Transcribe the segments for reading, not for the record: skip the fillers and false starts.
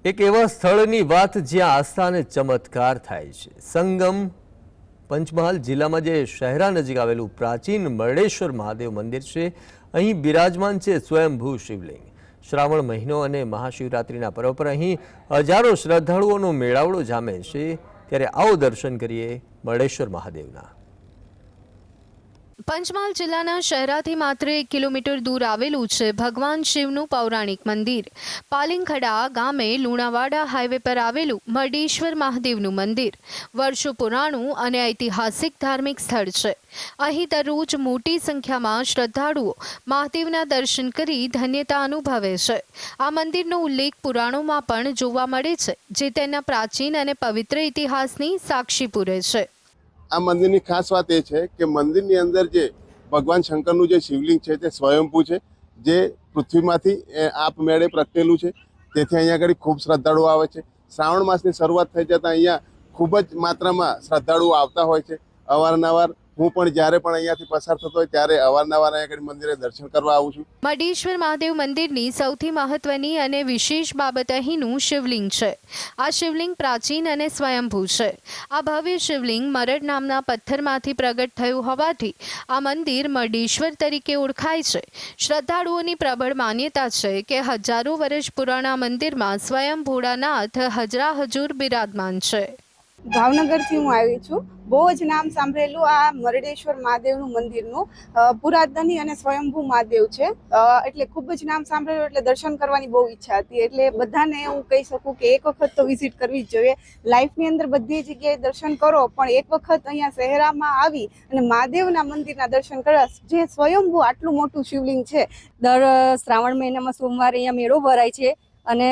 એક એવા સ્થળની વાત જ્યાં આસ્થા અને ચમત્કાર થાય છે। સંગમ પંચમહાલ જિલ્લામાં જે શહેરા નજીક આવેલું પ્રાચીન મરડેશ્વર મહાદેવ મંદિર છે। અહીં બિરાજમાન છે સ્વયંભૂ શિવલિંગ। શ્રાવણ મહિનો અને મહાશિવરાત્રિના પર્વ પર અહીં હજારો શ્રદ્ધાળુઓનો મેળાવડો જામે છે। ત્યારે આવો દર્શન કરીએ મરડેશ્વર મહાદેવના। પંચમહાલ જિલ્લાના શહેરાથી માત્ર 1 કિલોમીટર દૂર આવેલું છે ભગવાન શિવનું પૌરાણિક મંદિર। પાલિંગખડા ગામે લુણાવાડા હાઈવે પર આવેલું મરડેશ્વર મહાદેવનું મંદિર વર્ષો પુરાણું અને ઐતિહાસિક ધાર્મિક સ્થળ છે। અહીં દરરોજ મોટી સંખ્યામાં શ્રદ્ધાળુઓ મહાદેવના દર્શન કરી ધન્યતા અનુભવે છે। આ મંદિરનો ઉલ્લેખ પુરાણોમાં પણ જોવા મળે છે, જે તેના પ્રાચીન અને પવિત્ર ઇતિહાસની સાક્ષી પૂરે છે। આ મંદિરની ખાસ વાત એ છે કે મંદિરની અંદર જે ભગવાન શંકરનું જે શિવલિંગ છે તે સ્વયંભૂ છે, જે પૃથ્વીમાંથી આપમેળે પ્રગટેલું છે। તેથી અહીંયા આગળ ખૂબ શ્રદ્ધાળુઓ આવે છે। શ્રાવણ માસની શરૂઆત થઈ જતાં અહીંયા ખૂબ જ માત્રામાં શ્રદ્ધાળુઓ આવતા હોય છે। અવારનવાર હું પણ જ્યારે પણ અહીંયાથી પસાર થતો હોય ત્યારે અવારનવાર અહીંયા આગળ મંદિરે દર્શન કરવા આવું છું। મરડેશ્વર મહાદેવ મંદિરની સૌથી મહત્વની અને વિશેષ બાબત અહીંનું શિવલિંગ છે। આ શિવલિંગ પ્રાચીન અને સ્વયંભૂ છે। આ ભવ્ય શિવલિંગ મરડ નામના પથ્થરમાંથી પ્રગટ થયું હોવાથી આ મંદિર મરડેશ્વર તરીકે ઓળખાય છે। શ્રદ્ધાળુઓની પ્રબળ માન્યતા છે કે હજારો વર્ષ પુરાણા મંદિરમાં સ્વયં ભોળાનાથ હજરા-હજુર બિરાજમાન છે। ભાવનગરથી હું આવી છું। બહુ જ નામ સાંભળેલું આ મરડેશ્વર મહાદેવનું મંદિરનું પુરાતની અને સ્વયંભૂ મહાદેવ છે, એટલે ખૂબ જ નામ સાંભળેલું એટલે દર્શન કરવાની બહુ ઈચ્છા હતી। એટલે બધાને હું કહી શકું કે એક વખત તો વિઝિટ કરવી જ જોઈએ। લાઈફની અંદર બધી જગ્યાએ દર્શન કરો, પણ એક વખત અહીંયા શહેરામાં આવી અને મહાદેવના મંદિરના દર્શન કરવા, જે સ્વયંભૂ આટલું મોટું શિવલિંગ છે। દર શ્રાવણ મહિનામાં સોમવારે અહીંયા મેળો ભરાય છે અને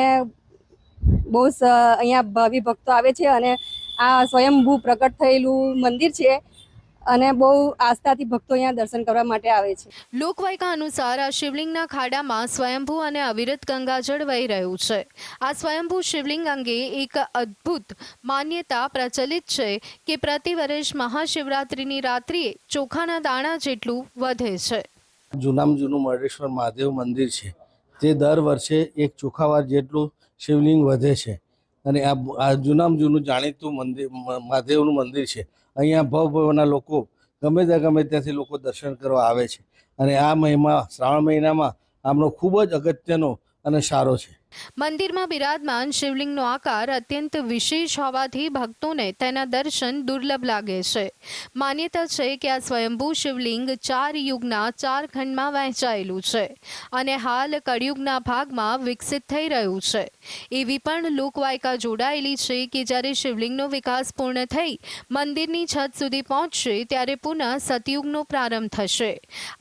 બહુ અહીંયા ભાવિ ભક્તો આવે છે અને આ સ્વયંભૂ પ્રગટ થયેલું મંદિર છે અને બહુ આસ્થાથી ભક્તો અહીંયા દર્શન કરવા માટે આવે છે। લોકવાયકા અનુસાર આ શિવલિંગના ખાડામાં સ્વયંભૂ અને અવિરત ગંગાજળ વહી રહ્યું છે। આ સ્વયંભૂ શિવલિંગ અંગે એક અદ્ભુત માન્યતા પ્રચલિત છે કે પ્રતિ વર્ષ મહાશિવરાત્રિની રાત્રિએ ચોખાના દાણા જેટલું વધે છે। જૂનામાં જૂનું મરડેશ્વર મહાદેવ મંદિર છે, તે દર વર્ષે એક ચોખાવાર જેટલું શિવલિંગ વધે છે અને આ જૂનામાં જૂનું જાણીતું મંદિર મહાદેવનું મંદિર છે। અહીંયા ભવના લોકો ગમે ત્યાંથી લોકો દર્શન કરવા આવે છે અને આ મહિમા શ્રાવણ મહિનામાં આમનો ખૂબ જ અગત્યનો અને સારો છે। મંદિરમાં બિરાજમાન શિવલિંગનો આકાર અત્યંત વિશેષ હોવાથી ભક્તોને તેના દર્શન દુર્લભ લાગે છે। માન્યતા છે કે આ સ્વયંભૂ શિવલિંગ 4 યુગના 4 ખંડમાં વહેંચાયેલું છે અને હાલ કળિયુગના ભાગમાં વિકસિત થઈ રહ્યું છે। એવી પણ લોકવાયકા જોડાયેલી છે કે જ્યારે શિવલિંગનો વિકાસ પૂર્ણ થઈ મંદિરની છત સુધી પહોંચશે ત્યારે પુનઃ સતયુગનો પ્રારંભ થશે।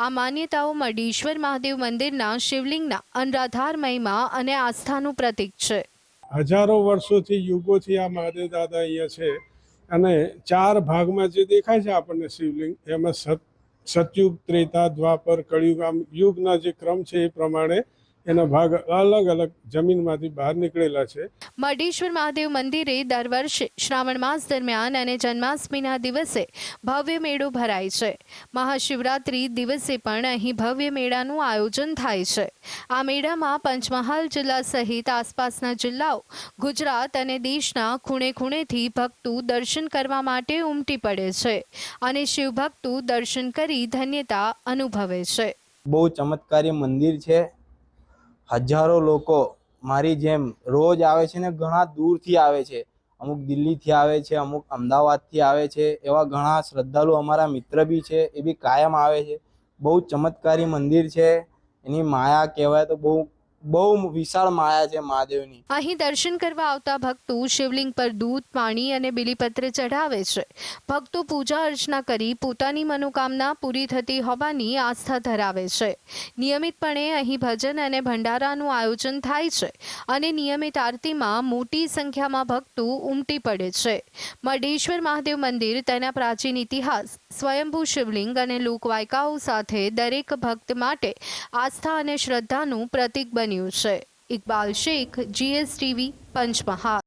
આ માન્યતાઓ મરડેશ્વર મહાદેવ મંદિરના શિવલિંગના અનરાધાર મહિમા અને આસ્થાનું પ્રતીક છે। હજારો વર્ષોથી યુગોથી આ મહાદેવ દાદા અહીંયા છે અને 4 ભાગમાં જે દેખાય છે આપણને શિવલિંગ, એમાં સતયુગ, ત્રેતા, દ્વાપર, કળિયુગ, આમ યુગના જે ક્રમ છે એ પ્રમાણે એના ભાગ અલગ અલગ જમીનમાંથી બહાર નીકળેલા છે। મરડેશ્વર મહાદેવ મંદિરે દર વર્ષે શ્રાવણ માસ દરમિયાન અને જન્માષ્ટમીના દિવસે ભવ્ય મેળો ભરાય છે। મહાશિવરાત્રિ દિવસે પણ અહીં ભવ્ય મેળાનું આયોજન થાય છે। આ મેળામાં પંચમહાલ જિલ્લા સહિત આસપાસના જિલ્લાઓ, ગુજરાત અને દેશના ખૂણે ખૂણેથી ભક્તો દર્શન કરવા માટે ઉમટી પડે છે અને શિવભક્તો દર્શન કરી ધન્યતા અનુભવે છે। બહુ ચમત્કારી મંદિર છે। હજારો લોકો મારી જેમ રોજ આવે છે ને ઘણા દૂરથી આવે છે। અમુક દિલ્હીથી આવે છે, અમુક અમદાવાદથી આવે છે। એવા ઘણા શ્રદ્ધાળુ અમારા મિત્ર બી છે, એ બી કાયમ આવે છે। બહુ ચમત્કારી મંદિર છે। એની માયા કહેવાય તો બહુ વિશાળ માયા છે મહાદેવની। અહીં દર્શન કરવા આવતા ભક્તો શિવલિંગ પર દૂધ, પાણી અને બિલીપત્ર ચઢાવે છે। ભક્તો પૂજા અર્ચના કરી પોતાની મનોકામના પૂરી થતી હોવાની આસ્થા ધરાવે છે। નિયમિતપણે અહીં ભજન અને ભંડારાનું આયોજન થાય છે અને નિયમિત આરતીમાં મોટી સંખ્યામાં ભક્તો ઉમટી પડે છે। મરડેશ્વર મહાદેવ મંદિર તેના પ્રાચીન ઇતિહાસ, સ્વયંભૂ શિવલિંગ અને લોકવાયકાઓ સાથે દરેક ભક્ત માટે આસ્થા અને શ્રદ્ધાનું પ્રતીક બન્યું છે। ઇકબાલ શેખ, GSTV, પંચમહાલ।